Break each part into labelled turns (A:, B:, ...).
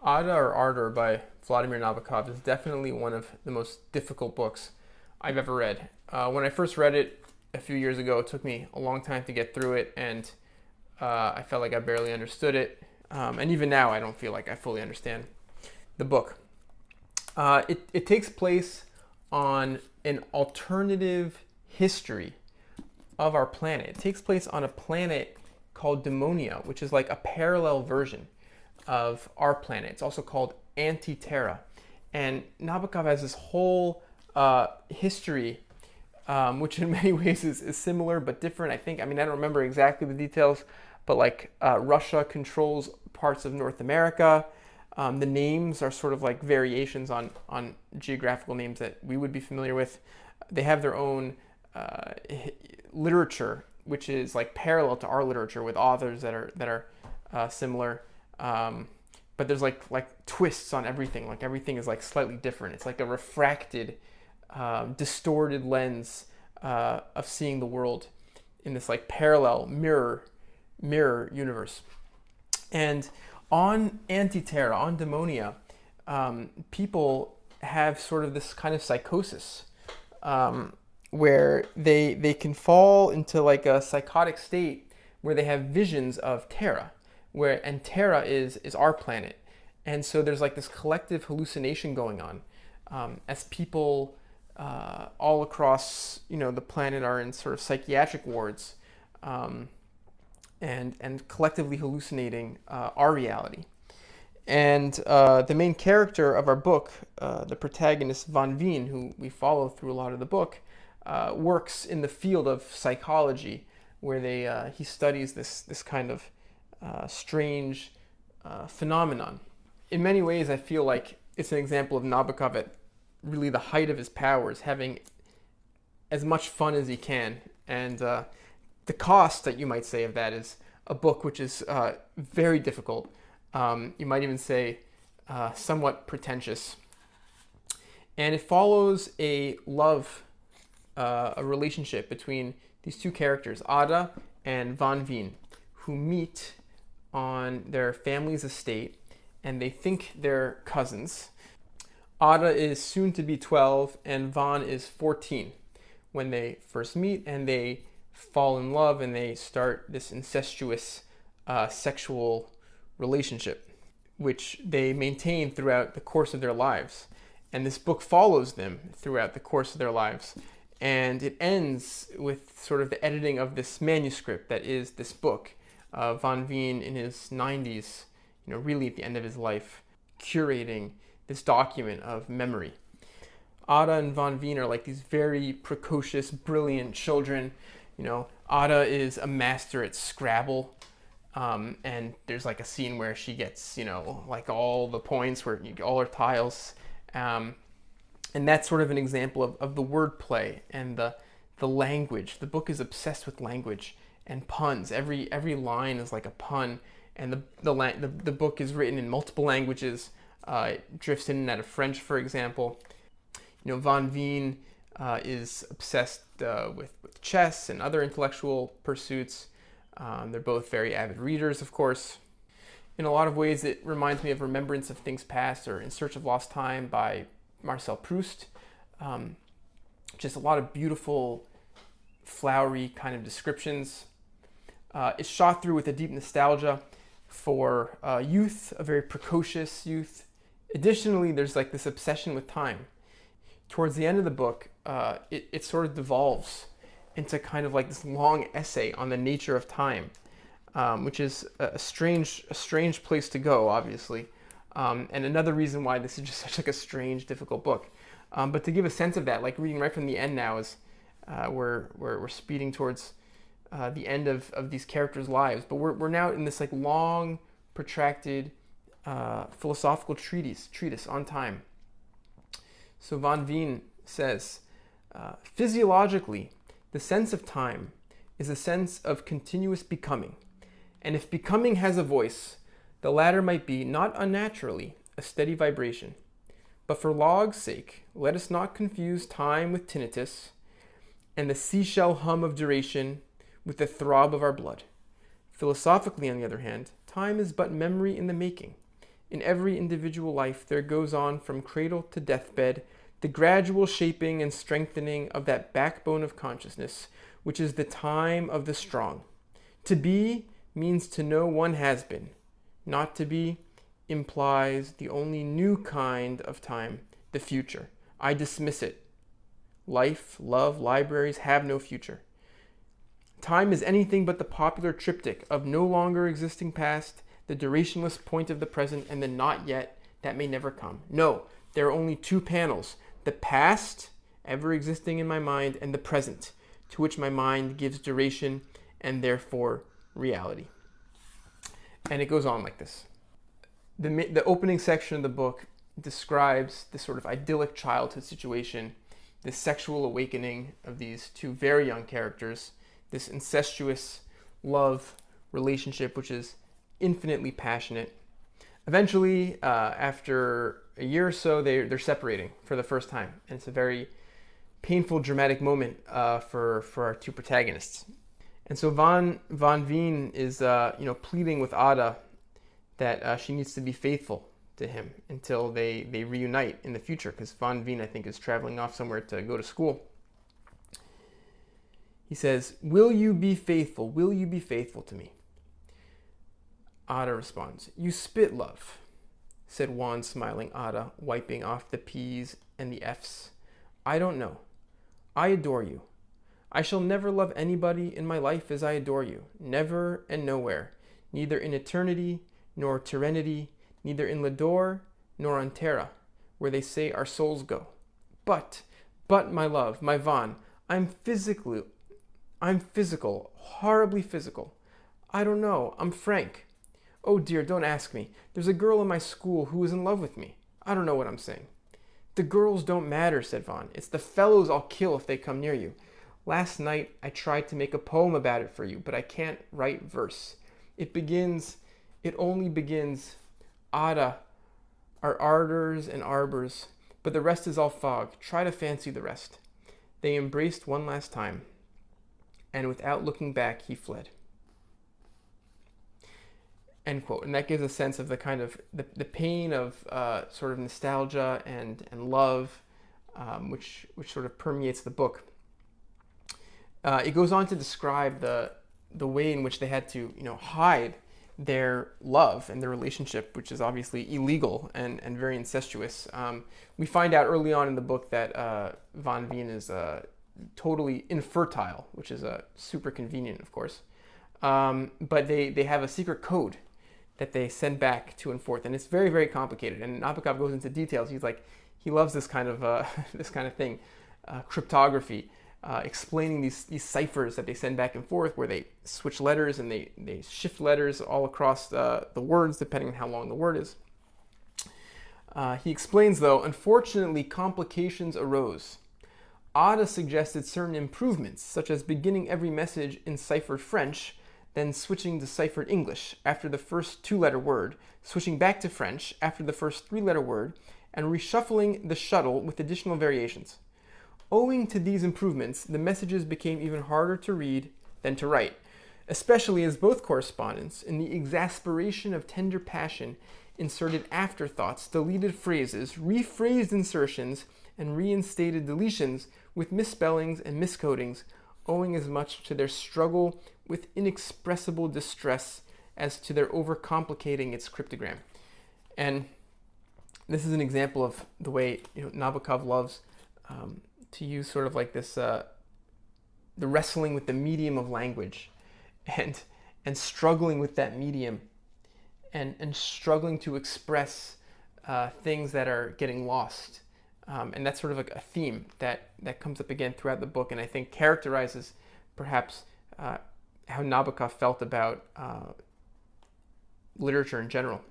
A: Ada or Ardor by Vladimir Nabokov is definitely one of the most difficult books I've ever read. When I first read it a few years ago, it took me a long time to get through it, and I felt like I barely understood it. And even now, I don't feel like I fully understand the book. It takes place on an alternative history of our planet. It takes place on a planet called Demonia, which is like a parallel version of our planet. It's also called Anti-Terra. And Nabokov has this whole history, which in many ways is similar but different. I don't remember exactly the details, but like Russia controls parts of North America. The names are sort of like variations on geographical names that we would be familiar with. They have their own literature, which is like parallel to our literature with authors that are similar. But there's like twists on everything. Like everything is like slightly different. It's like a refracted, distorted lens of seeing the world in this like parallel mirror universe. And on Anti-Terra, on Demonia, people have sort of this kind of psychosis where they can fall into like a psychotic state where they have visions of Terra, and Terra is our planet. And so there's like this collective hallucination going on as people all across the planet are in sort of psychiatric wards and collectively hallucinating our reality. And the main character of our book, the protagonist Van Veen, who we follow through a lot of the book, works in the field of psychology, where he studies this kind of strange phenomenon. In many ways, I feel like it's an example of Nabokov at really the height of his powers, having as much fun as he can. And the cost that you might say of that is a book which is very difficult. You might even say somewhat pretentious. And it follows a relationship between these two characters, Ada and Van Veen, who meet on their family's estate, and they think they're cousins. Ada is soon to be 12, and Van is 14 when they first meet, and they fall in love, and they start this incestuous sexual relationship, which they maintain throughout the course of their lives. And this book follows them throughout the course of their lives. And it ends with sort of the editing of this manuscript that is this book. Van Veen in his 90s, really at the end of his life, curating this document of memory. Ada and Van Veen are like these very precocious, brilliant children. Ada is a master at Scrabble. And there's like a scene where she gets, like all the points, all her tiles. And that's sort of an example of the wordplay and the language. The book is obsessed with language and puns. Every line is like a pun, and the book is written in multiple languages. It drifts in and out of French, for example. Van Veen is obsessed with chess and other intellectual pursuits. They're both very avid readers, of course. In a lot of ways, it reminds me of Remembrance of Things Past or In Search of Lost Time by Marcel Proust. Just a lot of beautiful, flowery kind of descriptions. It's shot through with a deep nostalgia for youth, a very precocious youth. Additionally, there's like this obsession with time. Towards the end of the book, it sort of devolves into kind of like this long essay on the nature of time, which is a strange place to go, obviously, and another reason why this is just such like a strange, difficult book. But to give a sense of that, like reading right from the end now is we're speeding towards the end of these characters' lives, but we're now in this like long, protracted philosophical treatise on time. So Van Veen says, physiologically, the sense of time is a sense of continuous becoming, and if becoming has a voice, the latter might be, not unnaturally, a steady vibration. But for log's sake, let us not confuse time with tinnitus, and the seashell hum of duration with the throb of our blood. Philosophically, on the other hand, time is but memory in the making, In every individual life, there goes on from cradle to deathbed the gradual shaping and strengthening of that backbone of consciousness, which is the time of the strong. To be means to know one has been. Not to be implies the only new kind of time, the future. I dismiss it. Life, love, libraries have no future. Time is anything but the popular triptych of no longer existing past, the durationless point of the present, and the not yet that may never come. No, there are only two panels, the past, ever existing in my mind, and the present, to which my mind gives duration and therefore reality. And it goes on like this. The opening section of the book describes this sort of idyllic childhood situation, this sexual awakening of these two very young characters, this incestuous love relationship, which is infinitely passionate. Eventually, after a year or so, they're separating for the first time. And it's a very painful, dramatic moment for our two protagonists. And so Van Veen is pleading with Ada that she needs to be faithful to him until they reunite in the future, because Van Veen, I think, is traveling off somewhere to go to school. He says, "Will you be faithful? Will you be faithful to me?" Ada responds, "You spit, love," said wan smiling Ada, wiping off the P's and the F's. "I don't know. I adore you. I shall never love anybody in my life as I adore you. Never and nowhere. Neither in eternity nor serenity, neither in Lador nor on Terra, where they say our souls go. But, my love, my Van, I'm physical, horribly physical. I don't know, I'm frank. Oh dear, don't ask me. There's a girl in my school who is in love with me. I don't know what I'm saying." "The girls don't matter," said Van. "It's the fellows I'll kill if they come near you. Last night I tried to make a poem about it for you, but I can't write verse. It only begins, Ada, our ardors and arbors, but the rest is all fog. Try to fancy the rest." They embraced one last time, and without looking back, he fled. End quote. And that gives a sense of the kind of the pain of sort of nostalgia and love, which sort of permeates the book. It goes on to describe the way in which they had to hide their love and their relationship, which is obviously illegal and very incestuous. We find out early on in the book that Van Veen is totally infertile, which is super convenient, of course. But they have a secret code that they send back to and forth, and it's very, very complicated. And Nabokov goes into details. He loves this kind of thing, cryptography. Explaining these ciphers that they send back and forth, where they switch letters and they shift letters all across the words depending on how long the word is. He explains, though, unfortunately complications arose. Ada suggested certain improvements, such as beginning every message in ciphered French, then switching to ciphered English after the first two-letter word, switching back to French after the first three-letter word, and reshuffling the shuttle with additional variations. Owing to these improvements, the messages became even harder to read than to write, especially as both correspondents, in the exasperation of tender passion, inserted afterthoughts, deleted phrases, rephrased insertions, and reinstated deletions with misspellings and miscodings, owing as much to their struggle with inexpressible distress as to their overcomplicating its cryptogram. And this is an example of the way Nabokov loves to use sort of like this, the wrestling with the medium of language, and struggling with that medium, and struggling to express things that are getting lost. And that's sort of like a theme that comes up again throughout the book, and I think characterizes perhaps how Nabokov felt about literature in general.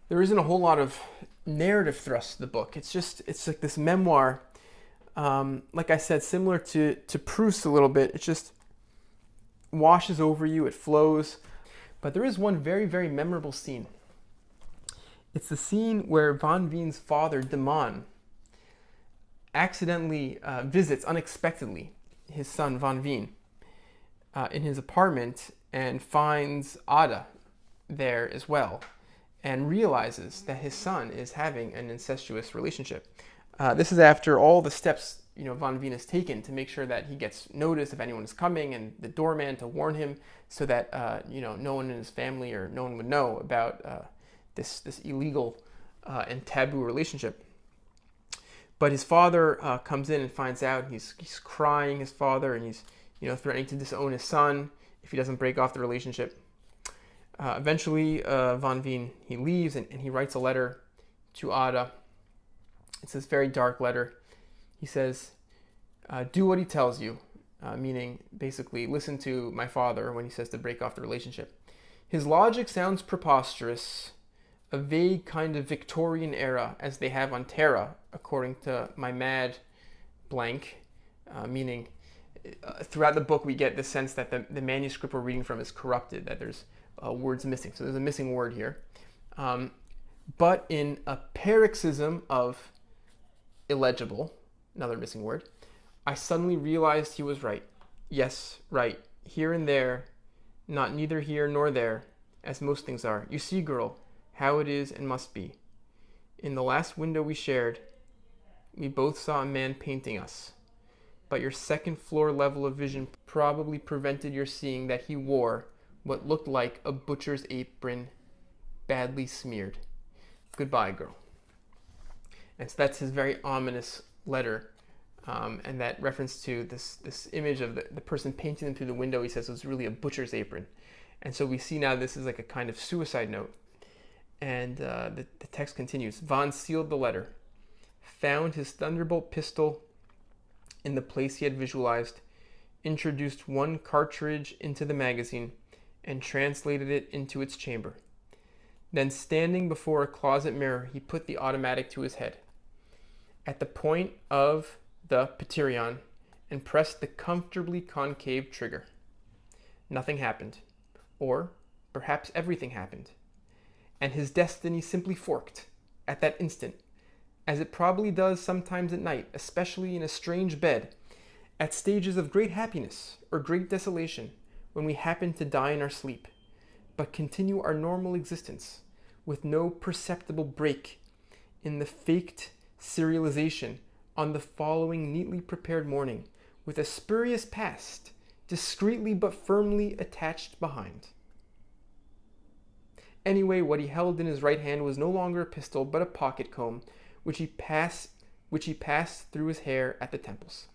A: There isn't a whole lot of narrative thrust to the book. It's like this memoir. Like I said, similar to Proust a little bit. It just washes over you, it flows. But there is one very, very memorable scene. It's the scene where Van Veen's father, Damon, accidentally visits unexpectedly his son, Van Veen, in his apartment, and finds Ada there as well. and realizes that his son is having an incestuous relationship. This is after all the steps Van Veen has taken to make sure that he gets notice if anyone is coming, and the doorman to warn him so that no one in his family or no one would know about this illegal and taboo relationship. But his father comes in and finds out. He's crying, his father, and he's threatening to disown his son if he doesn't break off the relationship. Eventually, Van Veen, he leaves and he writes a letter to Ada. It's this very dark letter. He says, do what he tells you, meaning basically listen to my father when he says to break off the relationship. His logic sounds preposterous, a vague kind of Victorian era as they have on Terra, according to my mad blank, meaning throughout the book we get the sense that the manuscript we're reading from is corrupted, that there's words missing. So there's a missing word here. But in a paroxysm of illegible, another missing word, I suddenly realized he was right. Yes, right. Here and there, not neither here nor there, as most things are. You see, girl, how it is and must be. In the last window we shared, we both saw a man painting us. But your second floor level of vision probably prevented your seeing that he wore what looked like a butcher's apron, badly smeared. Goodbye, girl. And so that's his very ominous letter. And that reference to this image of the person painting them through the window, he says, was really a butcher's apron. And so we see now this is like a kind of suicide note. And the text continues. Van sealed the letter, found his Thunderbolt pistol in the place he had visualized, introduced one cartridge into the magazine, and translated it into its chamber. Then, standing before a closet mirror, he put the automatic to his head, at the point of the Petirion, and pressed the comfortably concave trigger. Nothing happened, or perhaps everything happened, and his destiny simply forked at that instant, as it probably does sometimes at night, especially in a strange bed, at stages of great happiness or great desolation, when we happen to die in our sleep, but continue our normal existence with no perceptible break in the faked serialization on the following neatly prepared morning, with a spurious past discreetly but firmly attached behind. Anyway, what he held in his right hand was no longer a pistol, but a pocket comb, which he passed through his hair at the temples.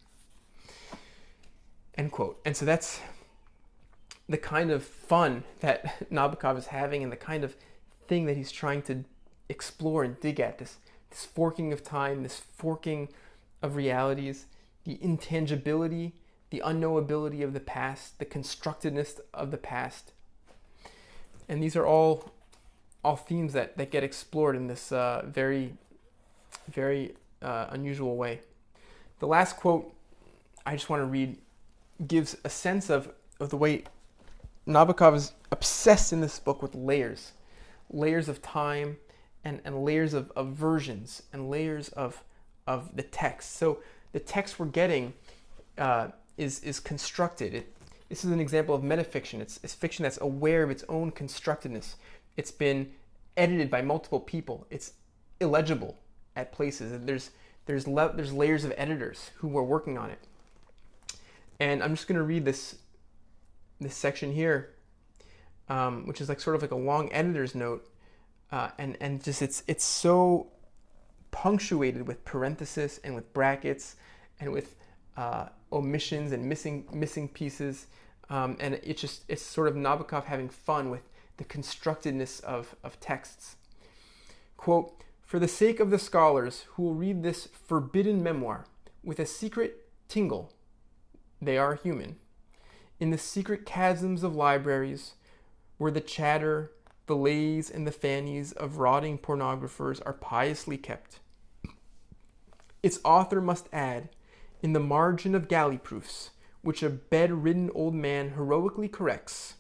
A: End quote. And so that's the kind of fun that Nabokov is having, and the kind of thing that he's trying to explore and dig at, this forking of time, this forking of realities, the intangibility, the unknowability of the past, the constructedness of the past. And these are all themes that get explored in this very, very unusual way. The last quote I just want to read gives a sense of the way Nabokov is obsessed in this book with layers of time and layers of versions and layers of the text. So the text we're getting is constructed. This is an example of metafiction. It's fiction that's aware of its own constructedness. It's been edited by multiple people. It's illegible at places. There's layers of editors who were working on it. And I'm just going to read this section here, which is sort of like a long editor's note, and just it's so punctuated with parentheses and with brackets and with omissions and missing pieces, and it's sort of Nabokov having fun with the constructedness of texts. Quote, "For the sake of the scholars who will read this forbidden memoir with a secret tingle, they are human, in the secret chasms of libraries, where the chatter, the lays, and the fannies of rotting pornographers are piously kept. Its author must add, in the margin of galley proofs, which a bed-ridden old man heroically corrects,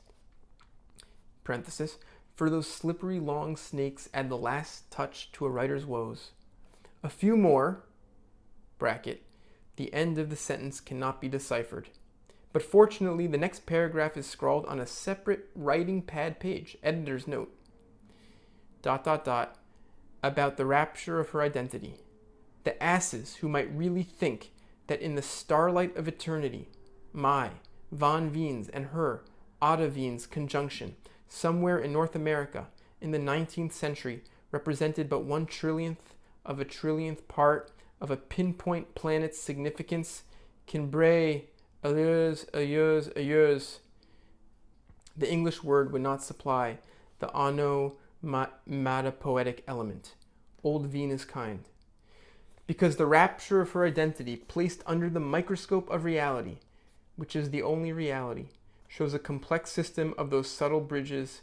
A: parenthesis, for those slippery long snakes add the last touch to a writer's woes. A few more, bracket, the end of the sentence cannot be deciphered. But fortunately, the next paragraph is scrawled on a separate writing pad page, editor's note. about the rapture of her identity. The asses who might really think that in the starlight of eternity, my, Von Wien's, and her, Ada Wien's conjunction, somewhere in North America, in the 19th century, represented but 1/trillionth of a trillionth part of a pinpoint planet's significance, can bray, ailleurs. The English word would not supply the onomatopoetic element. Old Wien is kind. Because the rapture of her identity, placed under the microscope of reality, which is the only reality, shows a complex system of those subtle bridges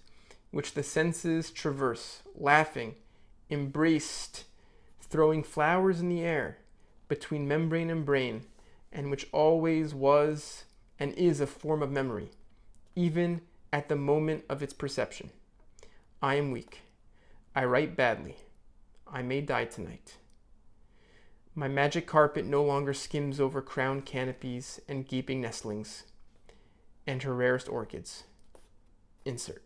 A: which the senses traverse, laughing, embraced, throwing flowers in the air, between membrane and brain, and which always was and is a form of memory, even at the moment of its perception. I am weak. I write badly. I may die tonight. My magic carpet no longer skims over crowned canopies and gaping nestlings, and her rarest orchids. Insert.